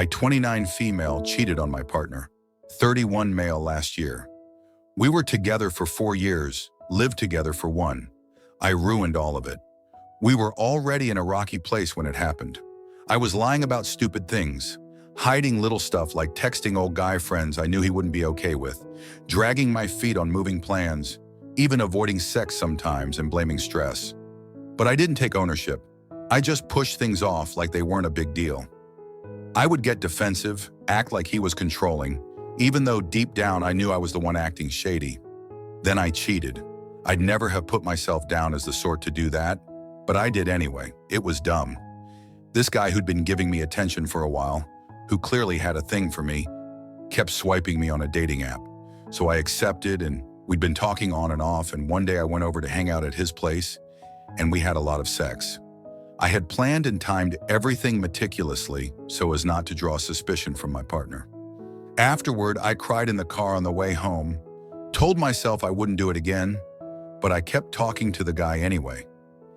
I, 29 female, cheated on my partner. 31 male last year. We were together for 4 years, lived together for 1. I ruined all of it. We were already in a rocky place when it happened. I was lying about stupid things, hiding little stuff like texting old guy friends I knew he wouldn't be okay with, dragging my feet on moving plans, even avoiding sex sometimes and blaming stress. But I didn't take ownership. I just pushed things off like they weren't a big deal. I would get defensive, act like he was controlling, even though deep down I knew I was the one acting shady. Then I cheated. I'd never have put myself down as the sort to do that, but I did anyway. It was dumb. This guy who'd been giving me attention for a while, who clearly had a thing for me, kept swiping me on a dating app. So I accepted, and we'd been talking on and off, and one day I went over to hang out at his place, and we had a lot of sex. I had planned and timed everything meticulously so as not to draw suspicion from my partner. Afterward, I cried in the car on the way home, told myself I wouldn't do it again, but I kept talking to the guy anyway.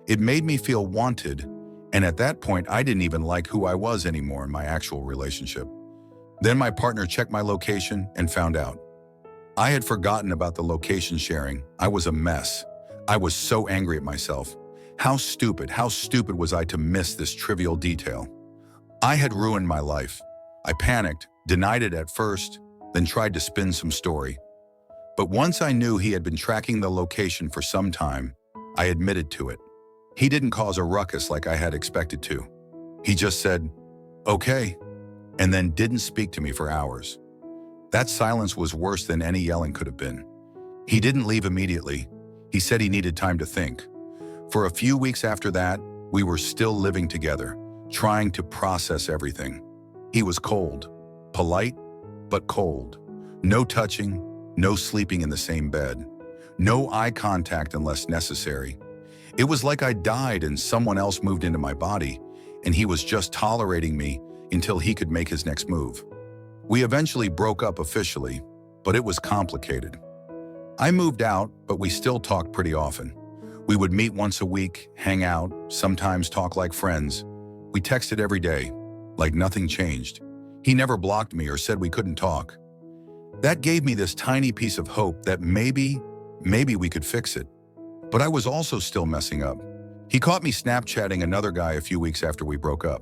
It made me feel wanted, and at that point, I didn't even like who I was anymore in my actual relationship. Then my partner checked my location and found out. I had forgotten about the location sharing. I was a mess. I was so angry at myself. How stupid was I to miss this trivial detail? I had ruined my life. I panicked, denied it at first, then tried to spin some story. But once I knew he had been tracking the location for some time, I admitted to it. He didn't cause a ruckus like I had expected to. He just said, "Okay," and then didn't speak to me for hours. That silence was worse than any yelling could have been. He didn't leave immediately. He said he needed time to think. For a few weeks after that, we were still living together, trying to process everything. He was cold, polite, but cold. No touching, no sleeping in the same bed, no eye contact unless necessary. It was like I died and someone else moved into my body, and he was just tolerating me until he could make his next move. We eventually broke up officially, but it was complicated. I moved out, but we still talked pretty often. We would meet once a week, hang out, sometimes talk like friends. We texted every day, like nothing changed. He never blocked me or said we couldn't talk. That gave me this tiny piece of hope that maybe we could fix it. But I was also still messing up. He caught me Snapchatting another guy a few weeks after we broke up.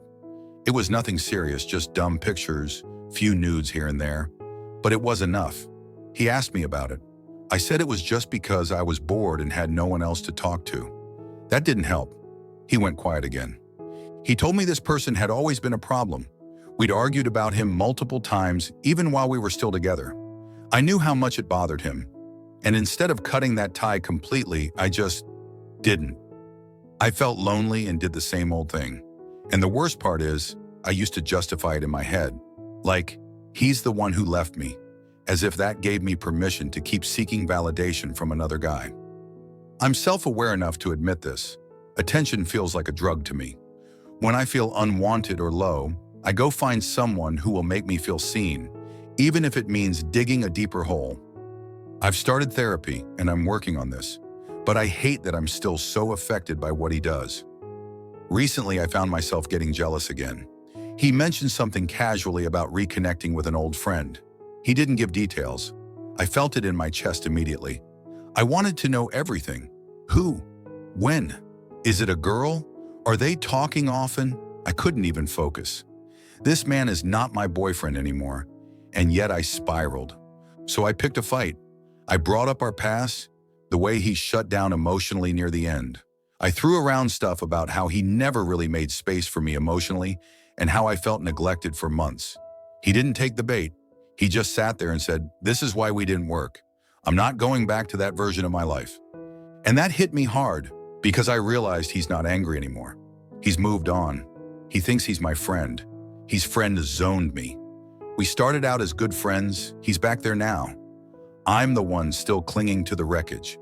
It was nothing serious, just dumb pictures, few nudes here and there. But it was enough. He asked me about it. I said it was just because I was bored and had no one else to talk to. That didn't help. He went quiet again. He told me this person had always been a problem. We'd argued about him multiple times, even while we were still together. I knew how much it bothered him. And instead of cutting that tie completely, I just didn't. I felt lonely and did the same old thing. And the worst part is, I used to justify it in my head. Like, he's the one who left me, as if that gave me permission to keep seeking validation from another guy. I'm self-aware enough to admit this. Attention feels like a drug to me. When I feel unwanted or low, I go find someone who will make me feel seen, even if it means digging a deeper hole. I've started therapy and I'm working on this, but I hate that I'm still so affected by what he does. Recently, I found myself getting jealous again. He mentioned something casually about reconnecting with an old friend. He didn't give details. I felt it in my chest immediately. I wanted to know everything. Who? When? Is it a girl? Are they talking often? I couldn't even focus. This man is not my boyfriend anymore, and yet I spiraled. So I picked a fight. I brought up our past, the way he shut down emotionally near the end. I threw around stuff about how he never really made space for me emotionally and how I felt neglected for months. He didn't take the bait. He just sat there and said, "This is why we didn't work. I'm not going back to that version of my life." And that hit me hard because I realized he's not angry anymore. He's moved on. He thinks he's my friend. He's friend-zoned me. We started out as good friends. He's back there now. I'm the one still clinging to the wreckage.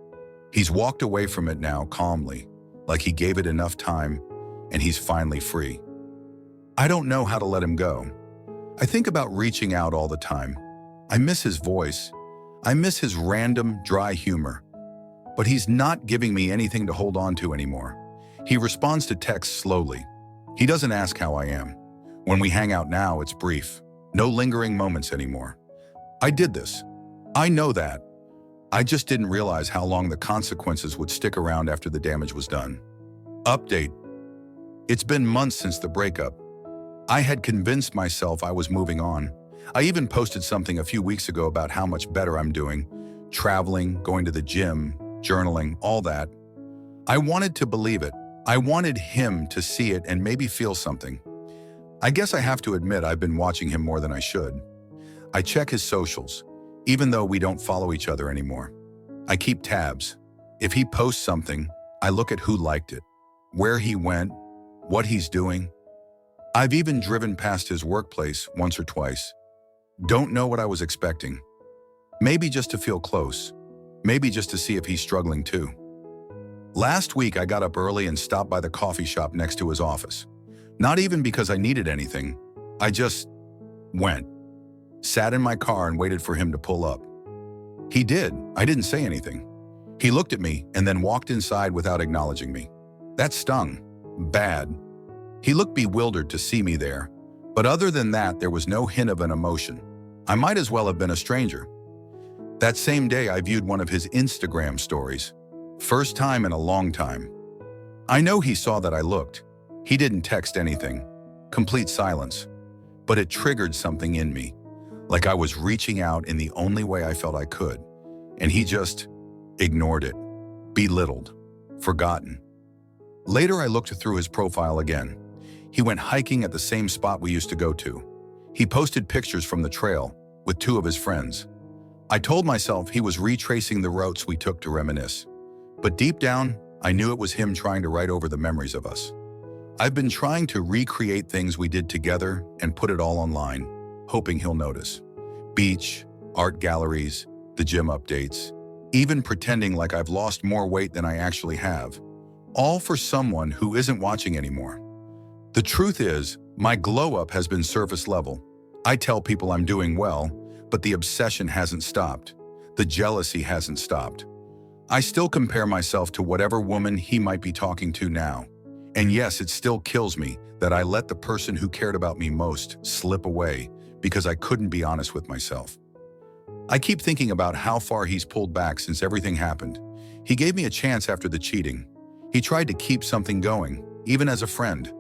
He's walked away from it now calmly, like he gave it enough time, and he's finally free. I don't know how to let him go. I think about reaching out all the time. I miss his voice. I miss his random, dry humor. But he's not giving me anything to hold on to anymore. He responds to texts slowly. He doesn't ask how I am. When we hang out now, it's brief. No lingering moments anymore. I did this. I know that. I just didn't realize how long the consequences would stick around after the damage was done. Update. It's been months since the breakup. I had convinced myself I was moving on. I even posted something a few weeks ago about how much better I'm doing. Traveling, going to the gym, journaling, all that. I wanted to believe it. I wanted him to see it and maybe feel something. I guess I have to admit I've been watching him more than I should. I check his socials, even though we don't follow each other anymore. I keep tabs. If he posts something, I look at who liked it, where he went, what he's doing. I've even driven past his workplace once or twice. Don't know what I was expecting. Maybe just to feel close. Maybe just to see if he's struggling too. Last week, I got up early and stopped by the coffee shop next to his office. Not even because I needed anything. I just went. Sat in my car and waited for him to pull up. He did. I didn't say anything. He looked at me and then walked inside without acknowledging me. That stung. Bad. He looked bewildered to see me there, but other than that, there was no hint of an emotion. I might as well have been a stranger. That same day, I viewed one of his Instagram stories. First time in a long time. I know he saw that I looked. He didn't text anything. Complete silence. But it triggered something in me, like I was reaching out in the only way I felt I could, and he just ignored it, belittled, forgotten. Later, I looked through his profile again. He went hiking at the same spot we used to go to. He posted pictures from the trail with two of his friends. I told myself he was retracing the routes we took to reminisce. But deep down, I knew it was him trying to write over the memories of us. I've been trying to recreate things we did together and put it all online, hoping he'll notice. Beach, art galleries, the gym updates, even pretending like I've lost more weight than I actually have. All for someone who isn't watching anymore. The truth is, my glow-up has been surface level. I tell people I'm doing well, but the obsession hasn't stopped. The jealousy hasn't stopped. I still compare myself to whatever woman he might be talking to now. And yes, it still kills me that I let the person who cared about me most slip away because I couldn't be honest with myself. I keep thinking about how far he's pulled back since everything happened. He gave me a chance after the cheating. He tried to keep something going, even as a friend.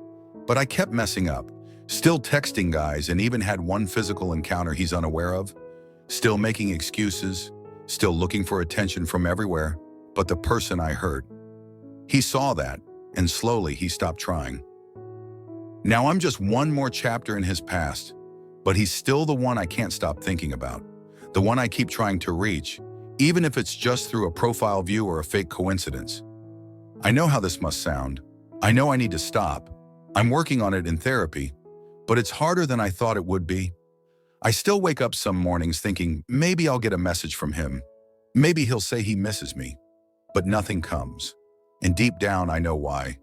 But I kept messing up, still texting guys and even had one physical encounter he's unaware of, still making excuses, still looking for attention from everywhere, but the person I hurt. He saw that, and slowly he stopped trying. Now I'm just one more chapter in his past, but he's still the one I can't stop thinking about, the one I keep trying to reach, even if it's just through a profile view or a fake coincidence. I know how this must sound. I know I need to stop. I'm working on it in therapy, but it's harder than I thought it would be. I still wake up some mornings thinking maybe I'll get a message from him. Maybe he'll say he misses me, but nothing comes. And deep down, I know why.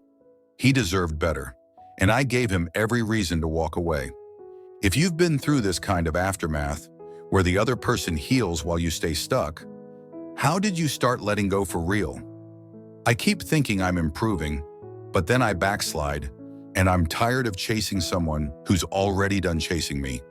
He deserved better, and I gave him every reason to walk away. If you've been through this kind of aftermath, where the other person heals while you stay stuck, how did you start letting go for real? I keep thinking I'm improving, but then I backslide, and I'm tired of chasing someone who's already done chasing me.